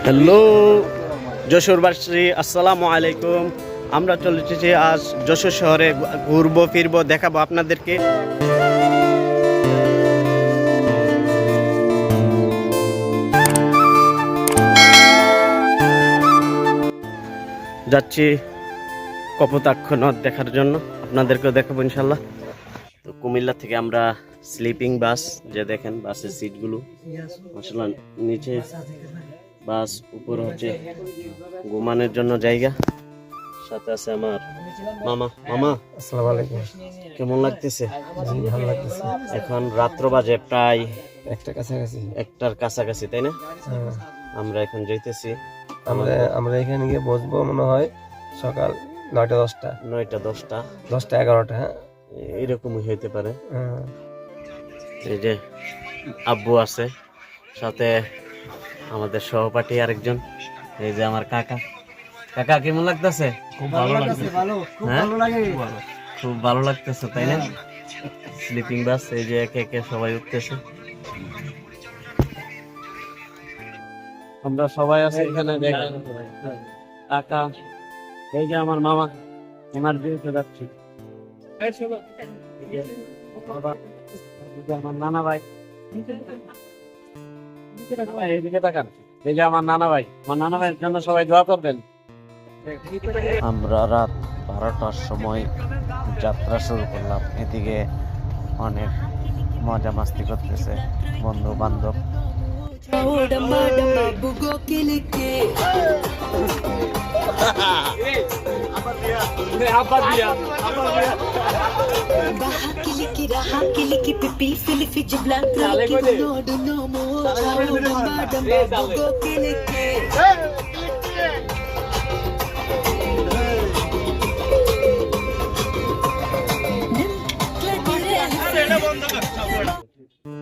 Hello যশোরবাসী, আসসালামু আলাইকুম। আমরা চলে এসেছি আজ যশোর শহরে, ঘুরবো ফিরবো, দেখাবো আপনাদেরকে। যাচ্ছি কপোতাক্ষ নদ দেখার জন্য, আপনাদেরকেও দেখাবো ইনশাল্লাহ। তো কুমিল্লা থেকে আমরা স্লিপিং বাস, যে দেখেন বাসের সিটগুলো মাশাআল্লাহ, নিচে বাস, উপরে হচ্ছে ঘুমানোর জন্য জায়গা। সাথে আছে আমার মামা। মামা আসসালামু আলাইকুম। কেমন লাগতেছে? জি, ভালো লাগতেছে। এখন রাত্র বাজে প্রায় একটার কাছাকাছি। 1টার কাছাকাছি, তাই না? হ্যাঁ। আমরা এখন যাইতেছি। আমরা এখানে গিয়ে বসবো মনে হয় সকাল 9টা 10টা 9টা 10টা 10টা 11টা। হ্যাঁ, এরকমই হইতে পারে। হ্যাঁ। এই যে আব্বু আছে, সাথে আমাদের সহপাঠী আরেকজন, এই যে আমার কাকা। কাকা কেমন লাগতেছে? খুব ভালো লাগতেছে। খুব ভালো লাগতেছে, তাই না? স্লিপিং বাস, এই যে একে একে সবাই উঠতেছে। আমরা সবাই আছি এখানে, দেখেন কাকা, এই যে আমার মামা, ওনার বিয়েতে যাচ্ছি। আমার নানা ভাই, এইদিকে তাকান, এই যে আমার নানা ভাই। আমার নানা ভাইয়ের জন্য সবাই দোয়া করবেন। আমরা রাত 12টার সময় যাত্রা শুরু করলাম। এদিকে অনেক মজা মাস্তি করতেছে বন্ধু বান্ধব।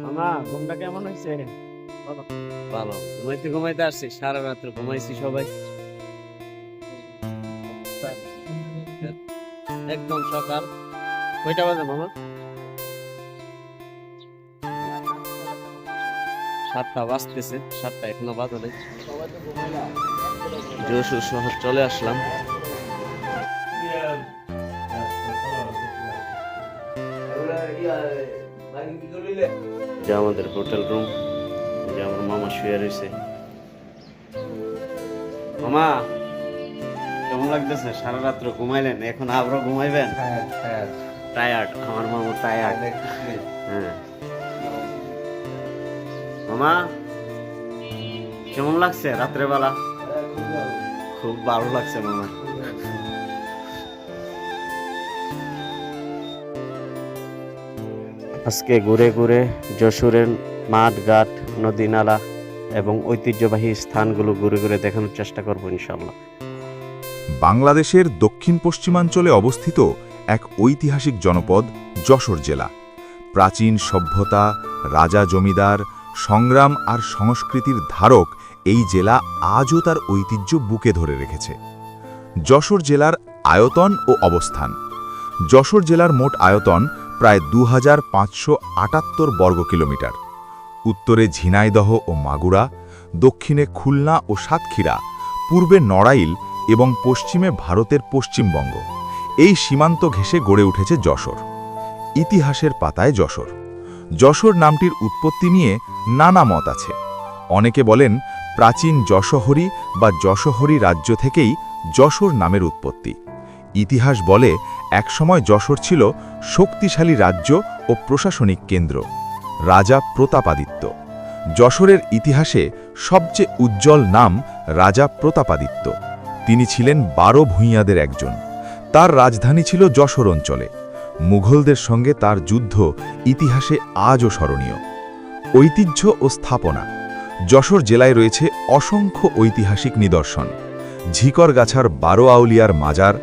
মামা, ঘুমটা কেমন হয়েছে? ভালো। ঘুমাইতে ঘুমাইতে আসছি, সারা রাত্র ঘুমাইছি সবাই, একদম সকাল। কয়টা বাজে মামা? 7টা বাজতেছে, 7টা এখনো বাজে নাই। যশোর শহর চলে আসলাম। যে আমাদের হোটেল রুম, যে আমার মামা শুয়ে রয়েছে। মামা কেমন লাগতেছে? সারা রাত্র ঘুমাইলেন, এখন আবারও ঘুমাইবেন? টায়ার্ড, আমার মামা টায়ার্ড। হ্যাঁ মামা, কেমন লাগছে রাত্রে বেলা? খুব ভালো লাগছে মামা। আজকে ঘুরে ঘুরে যশোরের মাঠ ঘাট, নদী নালা এবং ঐতিহ্যবাহী স্থানগুলো ঘুরে ঘুরে দেখানোর চেষ্টা করবো ইনশাল্লাহ। বাংলাদেশের দক্ষিণ পশ্চিমাঞ্চলে অবস্থিত এক ঐতিহাসিক জনপদ যশোর জেলা। প্রাচীন সভ্যতা, রাজা জমিদার, সংগ্রাম আর সংস্কৃতির ধারক এই জেলা আজও তার ঐতিহ্য বুকে ধরে রেখেছে। যশোর জেলার আয়তন ও অবস্থান। যশোর জেলার মোট আয়তন প্রায় 2578 বর্গ কিলোমিটার। উত্তরে ঝিনাইদহ ও মাগুরা, দক্ষিণে খুলনা ও সাতক্ষীরা, পূর্বে নড়াইল এবং পশ্চিমে ভারতের পশ্চিমবঙ্গ। এই সীমান্ত ঘেঁষে গড়ে উঠেছে যশোর। ইতিহাসের পাতায় যশোর। যশোর নামটির উৎপত্তি নিয়ে নানা মত আছে। অনেকে বলেন প্রাচীন যশোহরী বা যশোহরী রাজ্য থেকেই যশোর নামের উৎপত্তি। ইতিহাস বলে একসময় যশোর ছিল শক্তিশালী রাজ্য ও প্রশাসনিক কেন্দ্র। রাজা প্রতাপাদিত্য। যশোরের ইতিহাসে সবচেয়ে উজ্জ্বল নাম রাজা প্রতাপাদিত্য। তিনি ছিলেন 12 ভূঁইয়াদের একজন। তার রাজধানী ছিল যশোর অঞ্চলে। মুঘলদের সঙ্গে তার যুদ্ধ ইতিহাসে আজও স্মরণীয়। ঐতিহ্য ও স্থাপনা। যশোর জেলায় রয়েছে অসংখ্য ঐতিহাসিক নিদর্শন। ঝিকরগাছার 12 আউলিয়ার মাজার,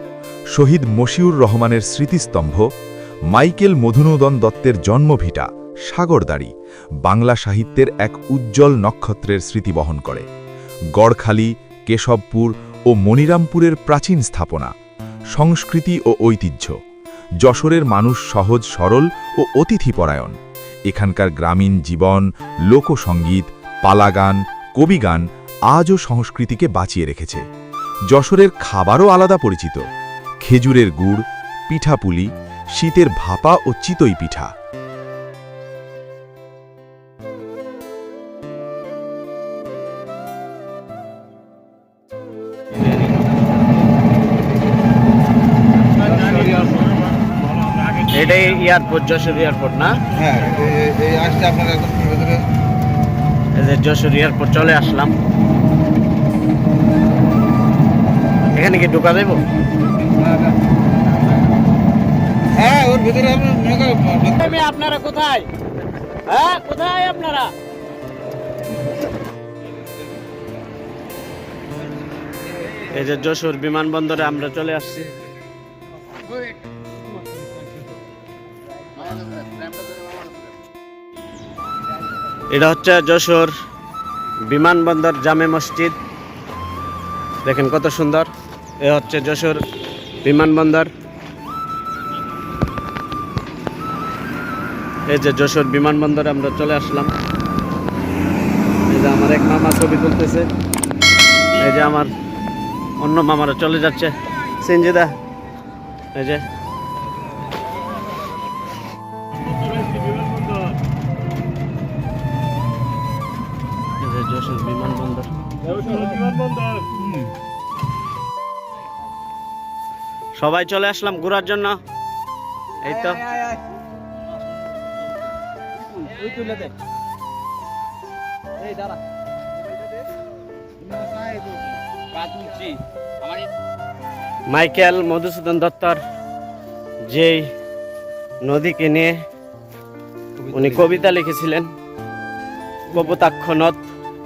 শহীদ মশিউর রহমানের স্মৃতিস্তম্ভ, মাইকেল মধুসূদন দত্তের জন্মভিটা সাগরদাড়ি বাংলা সাহিত্যের এক উজ্জ্বল নক্ষত্রের স্মৃতি বহন করে। গড়খালি, কেশবপুর ও মনিরামপুরের প্রাচীন স্থাপনা, সংস্কৃতি ও ঐতিহ্য। যশোরের মানুষ সহজ সরল ও অতিথিপরায়ণ। এখানকার গ্রামীণ জীবন, লোকসঙ্গীত, পালাগান, কবিগান আজও সংস্কৃতিকে বাঁচিয়ে রেখেছে। যশোরের খাবারও আলাদা পরিচিত, খেজুরের গুড়, পিঠাপুলি, শীতের ভাপা ও চিতই পিঠা। এটাই এয়ারপোর্ট, যশোর এয়ারপোর্ট না? হ্যাঁ, এই আসছে আপনার একদম ভেতরে। এই যে যশোর এয়ারপোর্ট চলে আসলাম। এখানে কি ঢোকা যাইব? হ্যাঁ, ওর ভেতরে আপনার আপনারা কোথায়? হ্যাঁ, কোথায় আপনারা? এই যে যশোর বিমানবন্দরে আমরা চলে আসছি। এটা হচ্ছে যশোর বিমানবন্দর জামে মসজিদ। দেখেন কত সুন্দর। এ হচ্ছে যশোর বিমানবন্দর। এই যে যশোর বিমানবন্দরে আমরা চলে আসলাম। এই যে আমার এক মামা ছবি তুলতেছে, এই যে আমার অন্য মামারা চলে যাচ্ছে। সিনজিদা, এই যে যশোর বিমানবন্দর। সবাই চলে আসলাম ঘোরার জন্য। এই তো মাইকেল মধুসূদন দত্তর যেই নদীকে নিয়ে উনি কবিতা লিখেছিলেন, কপোতাক্ষ নদ,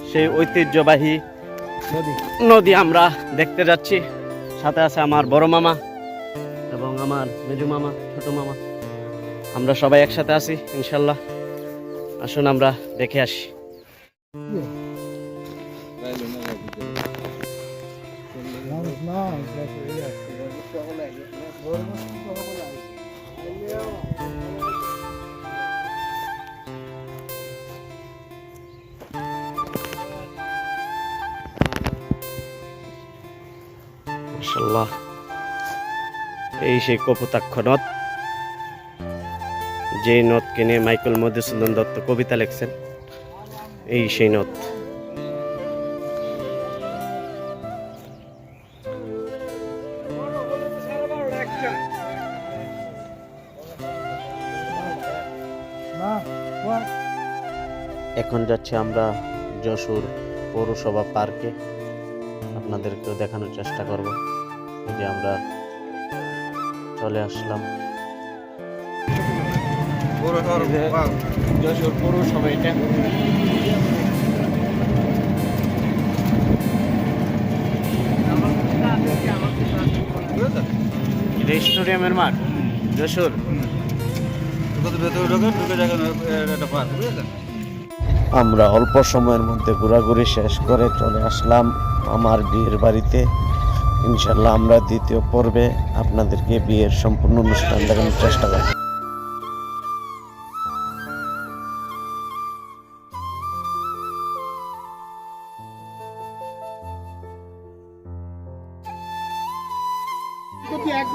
সেই ঐতিহ্যবাহী নদী আমরা দেখতে যাচ্ছি। সাথে আছে আমার বড় মামা এবং আমার মেজু মামা, ছোট মামা। আমরা সবাই একসাথে আছি ইনশাল্লাহ। আসুন আমরা দেখে আসি। মাশাআল্লাহ, এই সেই কপোতাক্ষ নদ, যে নদকে নিয়ে মাইকেল মধুসূদন দত্ত কবিতা লিখছেন। এই সেই নদ। এখন যাচ্ছি আমরা যশোর পৌরসভা পার্কে, আপনাদেরকেও দেখানোর চেষ্টা করব। এই যে আমরা চলে আসলাম যশোর পৌরসভা। এটা স্টেডিয়ামের মাঠ যশোর। আমরা অল্প সময়ের মধ্যে ঘোরাঘুরি শেষ করে চলে আসলাম আমার বিয়ের বাড়িতে। ইনশাল্লাহ আমরা দ্বিতীয় পর্বে আপনাদেরকে বিয়ের সম্পূর্ণ অনুষ্ঠান দেখানোর চেষ্টা করব। এক